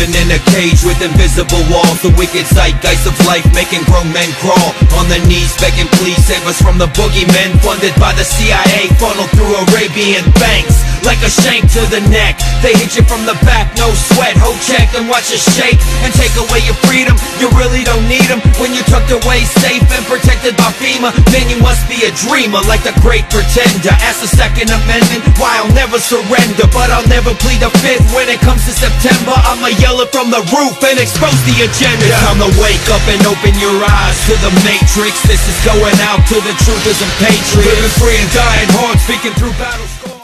Living in a cage with invisible walls, the wicked zeitgeist of life making grown men crawl on their knees begging please save us from the boogeymen funded by the CIA, funneled through Arabian banks like a shank to the neck. They hit you from the back, no sweat, hold check and watch us shake and take away your freedom. You really don't need them when you're tucked away safe and protected by FEMA. Then you must be a dreamer like the great pretender. Ask the Second Amendment, why I'll never surrender, but I'll never plead the Fifth. When it comes to September, I'ma yell it from the roof and expose the agenda. It's time to wake up and open your eyes to the matrix. This is going out to the truthers and patriots, living free and dying hard, speaking through battle scars.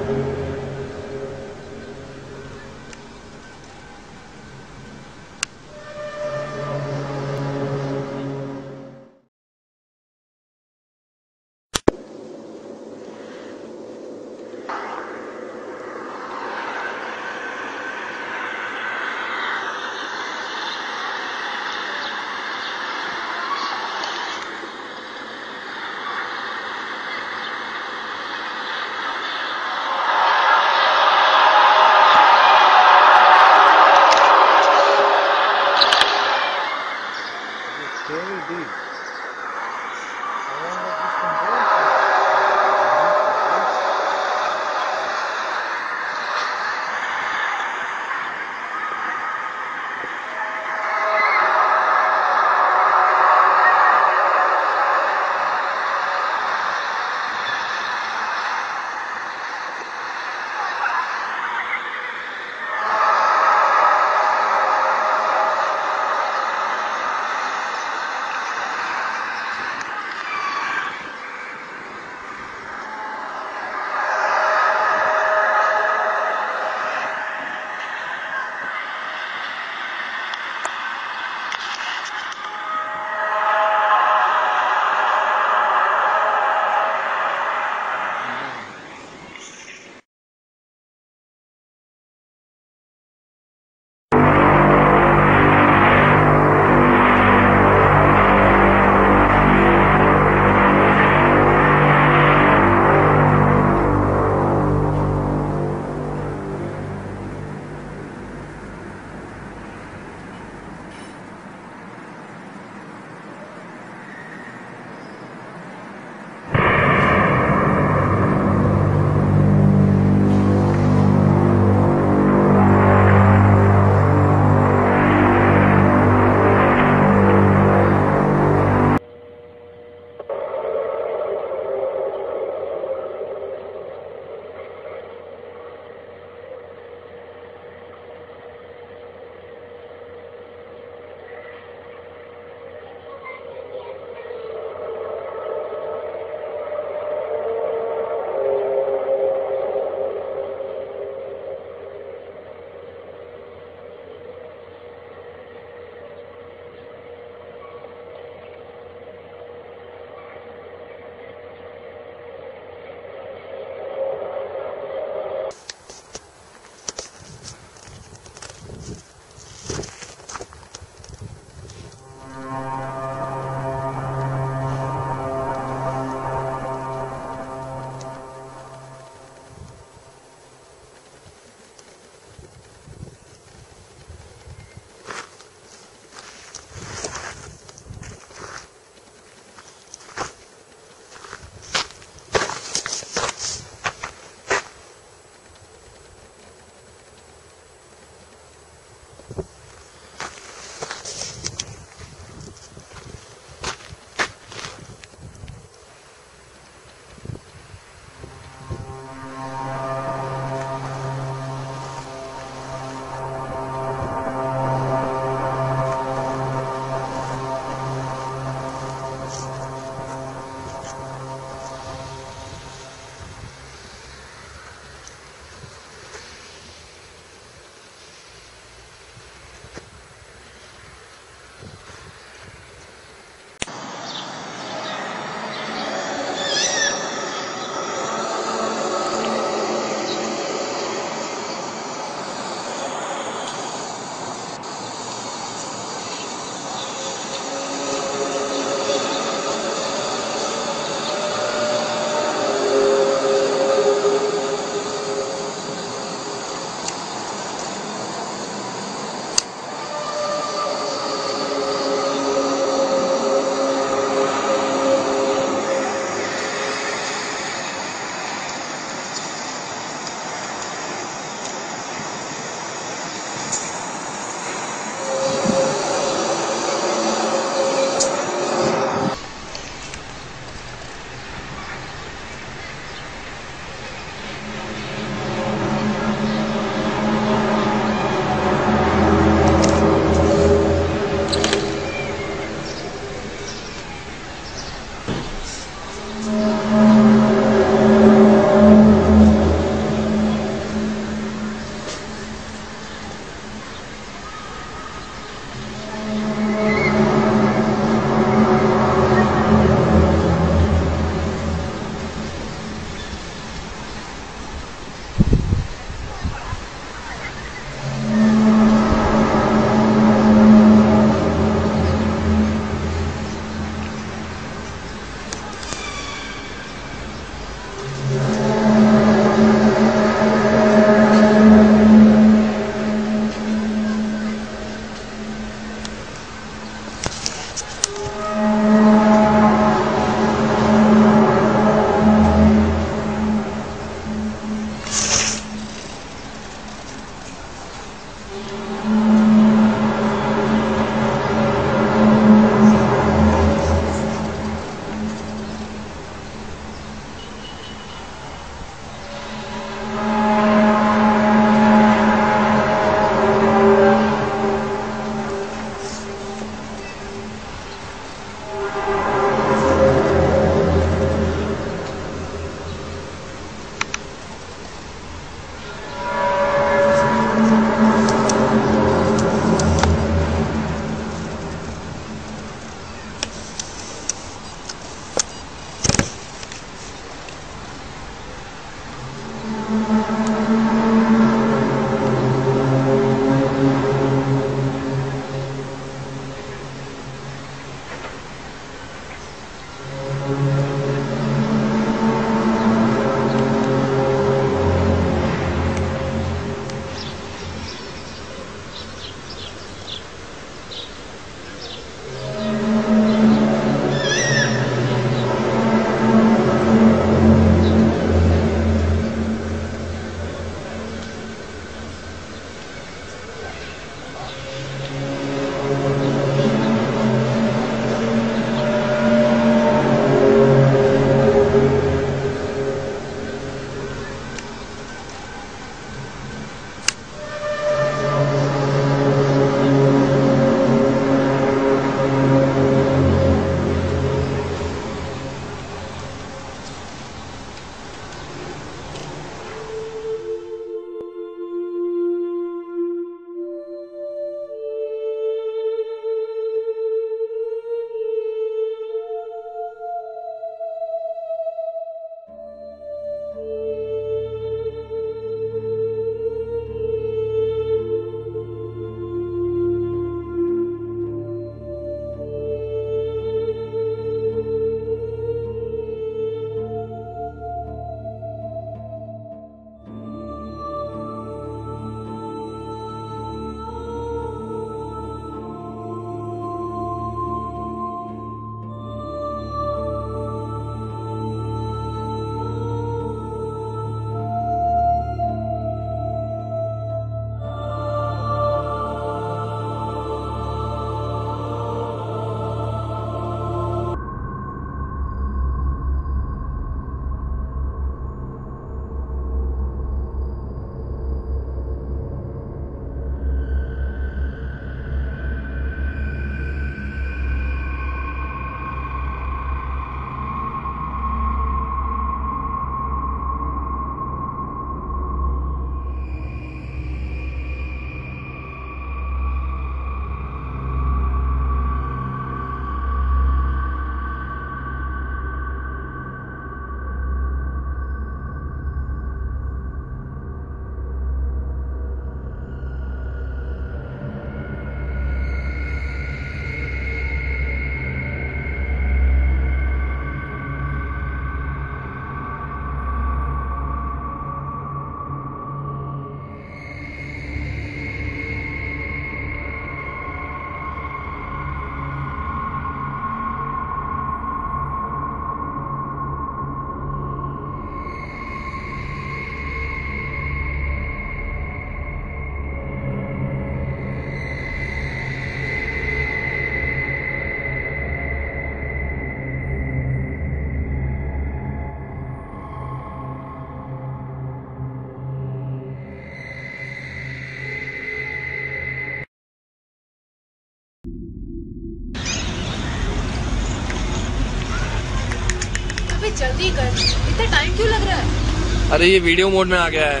जल्दी कर, इतना time क्यों लग रहा है? अरे ये video mode में आ गया है।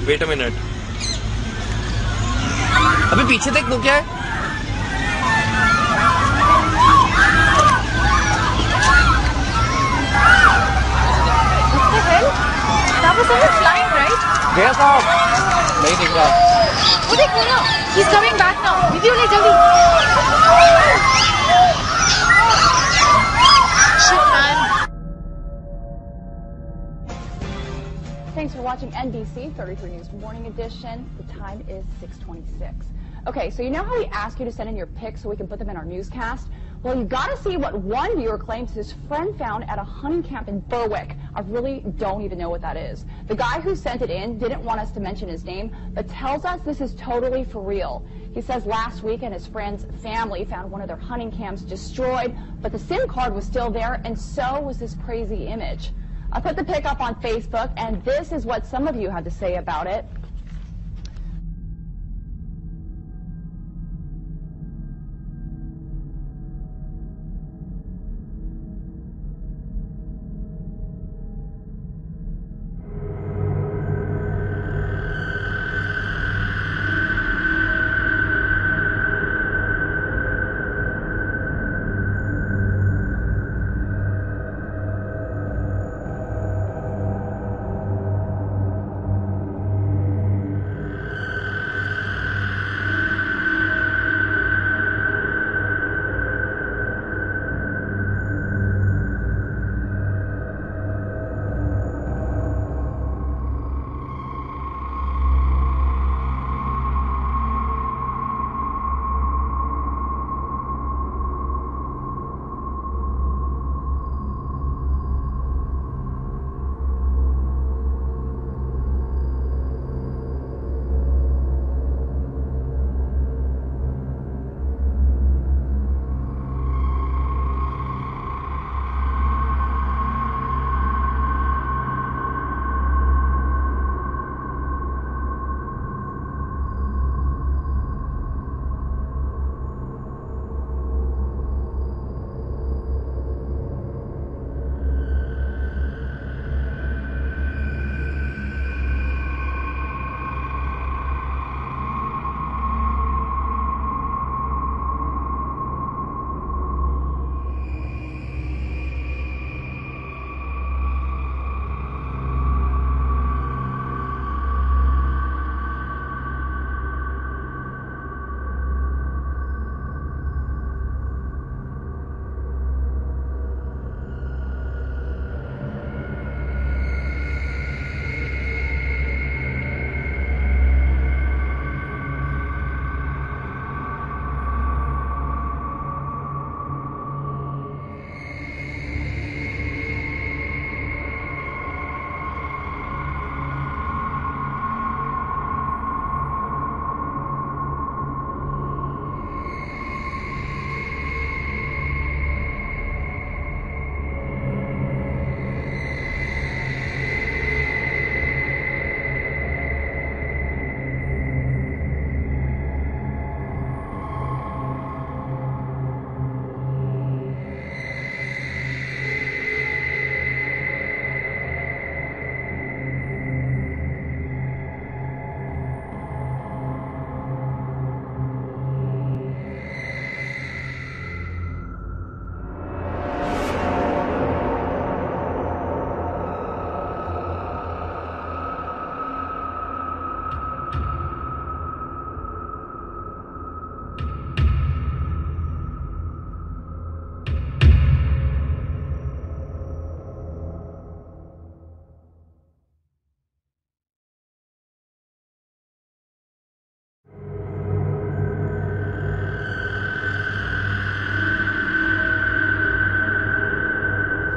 Wait a minute. अभी पीछे देख तो क्या है? What the hell? That was someone flying, right? गया साहब नहीं दिख रहा। वो देख वो ना, he's coming back now. Video ले जल्दी। Shit, man. Thanks for watching NBC 33 News Morning Edition. The time is 6:26. Okay, so you know how we ask you to send in your pics so we can put them in our newscast? Well, you got to see what one viewer claims his friend found at a hunting camp in Berwick. I really don't even know what that is. The guy who sent it in didn't want us to mention his name, but tells us this is totally for real. He says last weekend his friend's family found one of their hunting camps destroyed, but the SIM card was still there, and so was this crazy image. I put the pic up on Facebook, and this is what some of you had to say about it.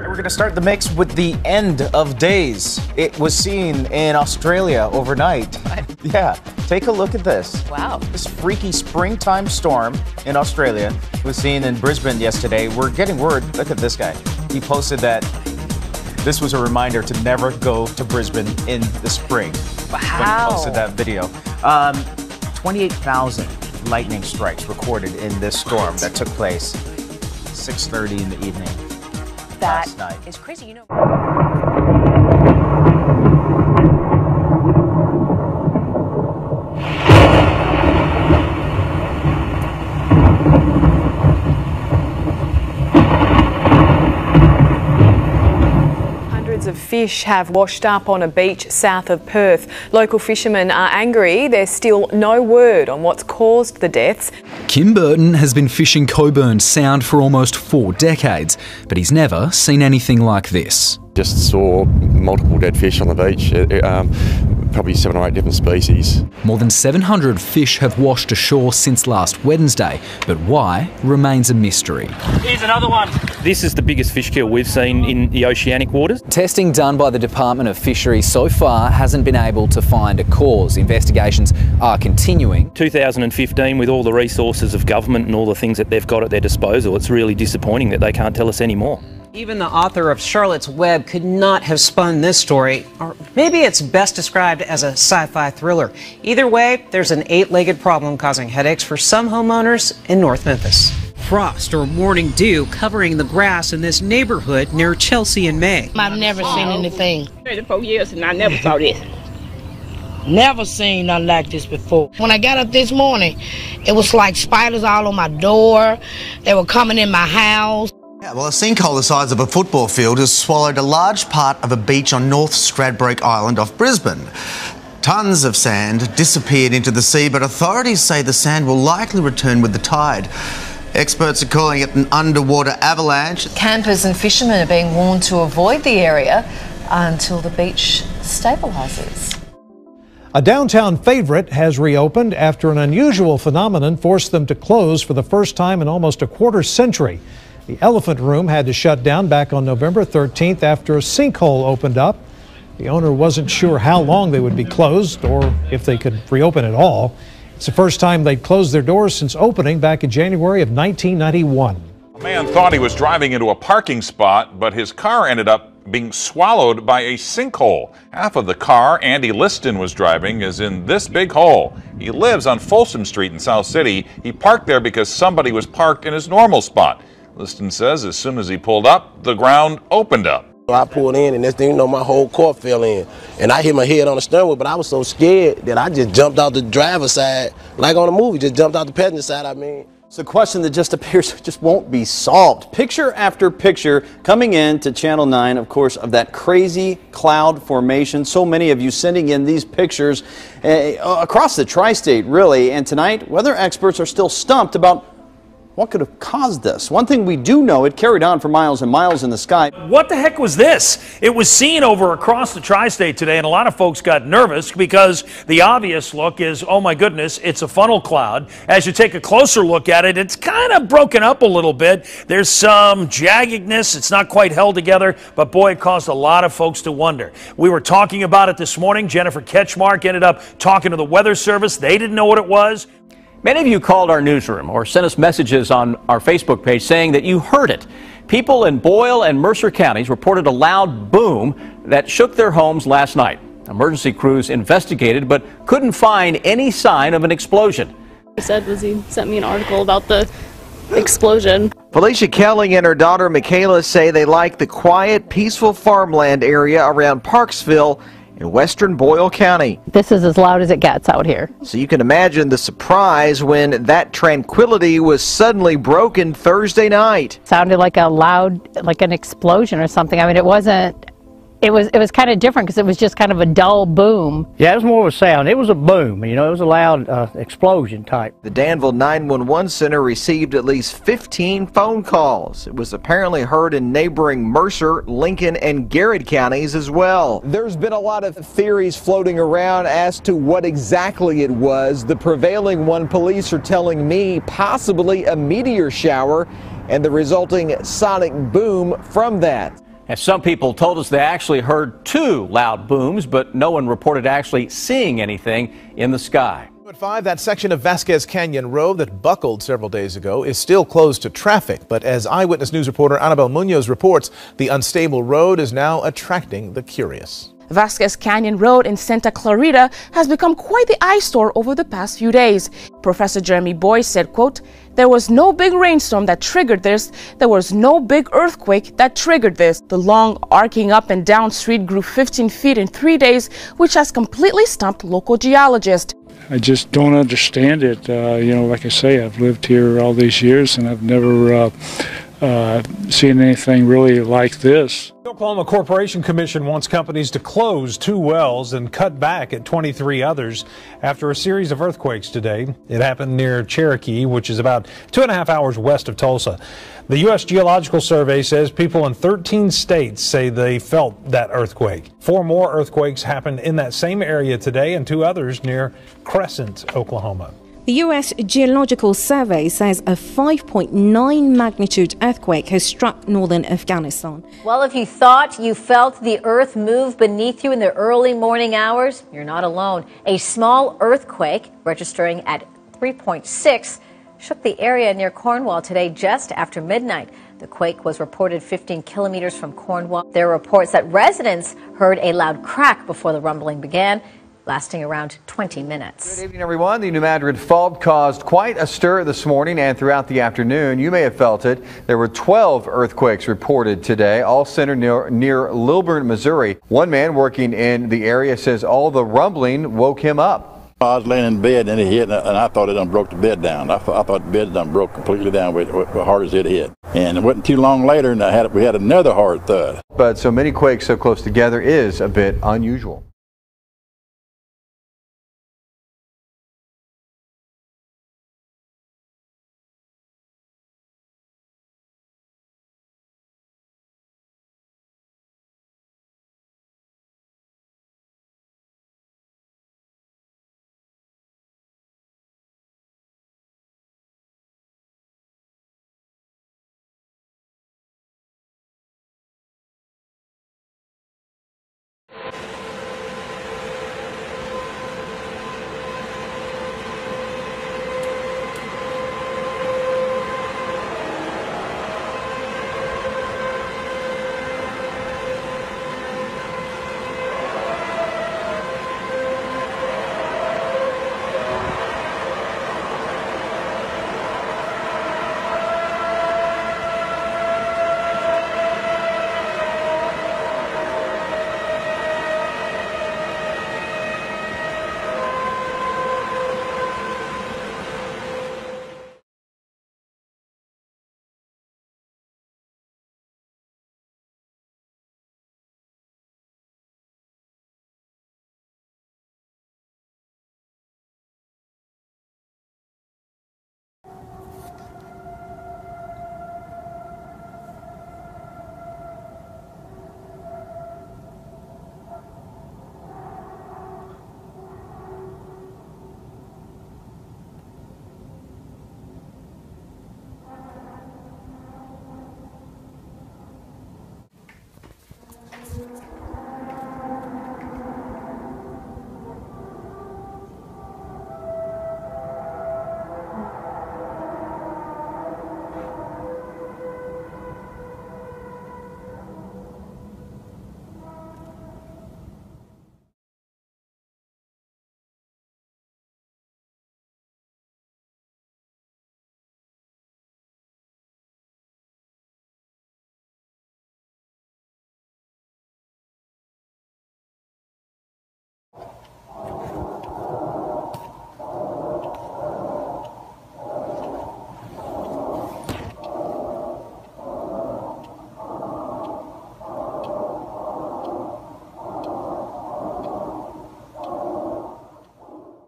We're going to start the mix with the end of days. It was seen in Australia overnight. What? Yeah, take a look at this. Wow. This freaky springtime storm in Australia was seen in Brisbane yesterday. We're getting word, look at this guy. He posted that this was a reminder to never go to Brisbane in the spring. Wow. When he posted that video. 28,000 lightning strikes recorded in this storm that took place 6:30 in the evening. That last night. is crazy. You know. fish have washed up on a beach south of Perth. Local fishermen are angry. There's still no word on what's caused the deaths. Kim Burton has been fishing Coburn Sound for almost 4 decades, but he's never seen anything like this. Just saw multiple dead fish on the beach, probably 7 or 8 different species. More than 700 fish have washed ashore since last Wednesday, but why remains a mystery. Here's another one. This is the biggest fish kill we've seen in the oceanic waters. Testing done by the Department of Fisheries so far hasn't been able to find a cause. Investigations are continuing. 2015, with all the resources of government and all the things that they've got at their disposal, it's really disappointing that they can't tell us any more. Even the author of Charlotte's Web could not have spun this story, or maybe it's best described as a sci-fi thriller. Either way, there's an 8-legged problem causing headaches for some homeowners in North Memphis. Frost or morning dew covering the grass in this neighborhood near Chelsea and May. I've never seen anything. 34 years and I never saw this. Never seen nothing like this before. When I got up this morning, it was like spiders all on my door. They were coming in my house. Yeah, well, a sinkhole the size of a football field has swallowed a large part of a beach on North Stradbroke Island off Brisbane. Tons of sand disappeared into the sea, but authorities say the sand will likely return with the tide. Experts are calling it an underwater avalanche. Campers and fishermen are being warned to avoid the area until the beach stabilises. A downtown favourite has reopened after an unusual phenomenon forced them to close for the first time in almost a quarter century. The Elephant Room had to shut down back on November 13th after a sinkhole opened up. The owner wasn't sure how long they would be closed or if they could reopen at all. It's the first time they'd closed their doors since opening back in January of 1991. A man thought he was driving into a parking spot, but his car ended up being swallowed by a sinkhole. Half of the car Andy Liston was driving is in this big hole. He lives on Folsom Street in South City. He parked there because somebody was parked in his normal spot. Liston says as soon as he pulled up, the ground opened up. I pulled in and next thing you know, my whole car fell in. And I hit my head on the steering wheel, but I was so scared that I just jumped out the driver's side, like on a movie, just jumped out the passenger side, I mean. It's a question that just appears just won't be solved. Picture after picture coming in to Channel 9, of course, of that crazy cloud formation. So many of you sending in these pictures across the tri-state, really. And tonight, weather experts are still stumped about what could have caused this. One thing we do know, it carried on for miles and miles in the sky. What the heck was this? It was seen over across the tri-state today, and a lot of folks got nervous because the obvious look is, oh my goodness, it's a funnel cloud. As you take a closer look at it, it's kind of broken up a little bit. There's some jaggedness. It's not quite held together, but boy, it caused a lot of folks to wonder. We were talking about it this morning. Jennifer Ketchmark ended up talking to the Weather Service. They didn't know what it was. Many of you called our newsroom or sent us messages on our Facebook page saying that you heard it. People in Boyle and Mercer counties reported a loud boom that shook their homes last night. Emergency crews investigated but couldn't find any sign of an explosion. He said was he sent me an article about the explosion. Felicia Kelly and her daughter Michaela say they like the quiet, peaceful farmland area around Parksville in western Boyle County. This is as loud as it gets out here. So you can imagine the surprise when that tranquility was suddenly broken Thursday night. Sounded like a loud, like an explosion or something. I mean, it wasn't, it was kind of different because it was just kind of a dull boom. Yeah, it was more of a sound. It was a boom, you know, it was a loud explosion type. The Danville 911 Center received at least 15 phone calls. It was apparently heard in neighboring Mercer, Lincoln, and Garrett counties as well. There's been a lot of theories floating around as to what exactly it was. The prevailing one, police are telling me, possibly a meteor shower and the resulting sonic boom from that. And some people told us they actually heard 2 loud booms, but no one reported actually seeing anything in the sky. At 5, that section of Vasquez Canyon Road that buckled several days ago is still closed to traffic. But as Eyewitness News reporter Annabelle Munoz reports, the unstable road is now attracting the curious. Vasquez Canyon Road in Santa Clarita has become quite the eyesore over the past few days. Professor Jeremy Boyce said, quote, "There was no big rainstorm that triggered this. There was no big earthquake that triggered this. The long arcing up and down street grew 15 feet in 3 days, which has completely stumped local geologists." I just don't understand it. You know, like I say, I've lived here all these years and I've never seen anything really like this. The Oklahoma Corporation Commission wants companies to close 2 wells and cut back at 23 others after a series of earthquakes today. It happened near Cherokee, which is about 2.5 hours west of Tulsa. The U.S. Geological Survey says people in 13 states say they felt that earthquake. 4 more earthquakes happened in that same area today and 2 others near Crescent, Oklahoma. The U.S. Geological Survey says a 5.9 magnitude earthquake has struck northern Afghanistan. Well, if you thought you felt the earth move beneath you in the early morning hours, you're not alone. A small earthquake, registering at 3.6, shook the area near Cornwall today just after midnight. The quake was reported 15 kilometers from Cornwall. There are reports that residents heard a loud crack before the rumbling began, lasting around 20 minutes. Good evening, everyone. The New Madrid fault caused quite a stir this morning and throughout the afternoon. You may have felt it. There were 12 earthquakes reported today, all centered near Lilburn, Missouri. One man working in the area says all the rumbling woke him up. I was laying in bed and it hit, and I thought it done broke the bed down. I thought the bed done broke completely down with hard as it hit. And it wasn't too long later, and we had another hard thud. But so many quakes so close together is a bit unusual.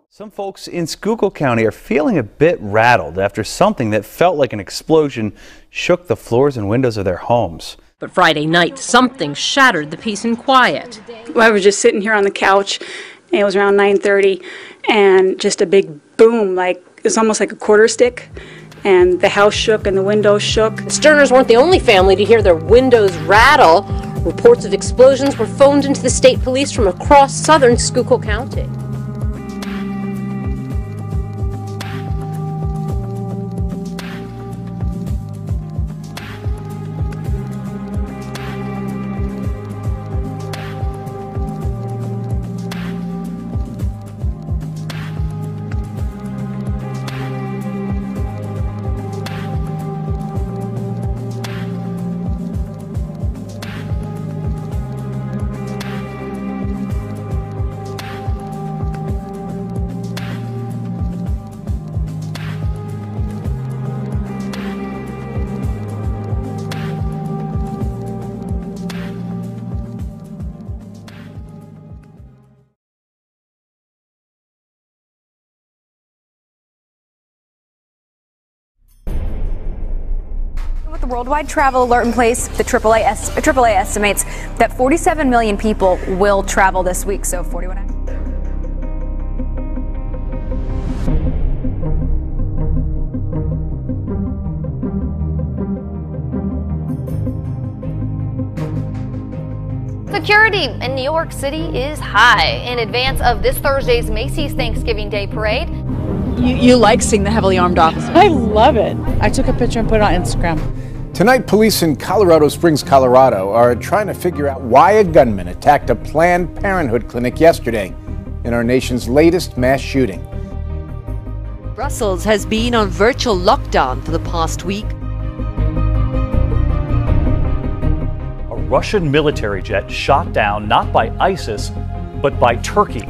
Some folks in Schuylkill County are feeling a bit rattled after something that felt like an explosion shook the floors and windows of their homes. But Friday night, something shattered the peace and quiet. I was just sitting here on the couch, and it was around 9:30, and just a big boom, like it's almost like a quarter stick, and the house shook and the windows shook. The Sterners weren't the only family to hear their windows rattle. Reports of explosions were phoned into the state police from across southern Schuylkill County. the worldwide travel alert in place, the AAA estimates that 47 million people will travel this week. So 41. Security in New York City is high in advance of this Thursday's Macy's Thanksgiving Day Parade. You like seeing the heavily armed officers? I love it. I took a picture and put it on Instagram. Tonight, police in Colorado Springs, Colorado are trying to figure out why a gunman attacked a Planned Parenthood clinic yesterday in our nation's latest mass shooting. Brussels has been on virtual lockdown for the past week. Russian military jet shot down not by ISIS, but by Turkey.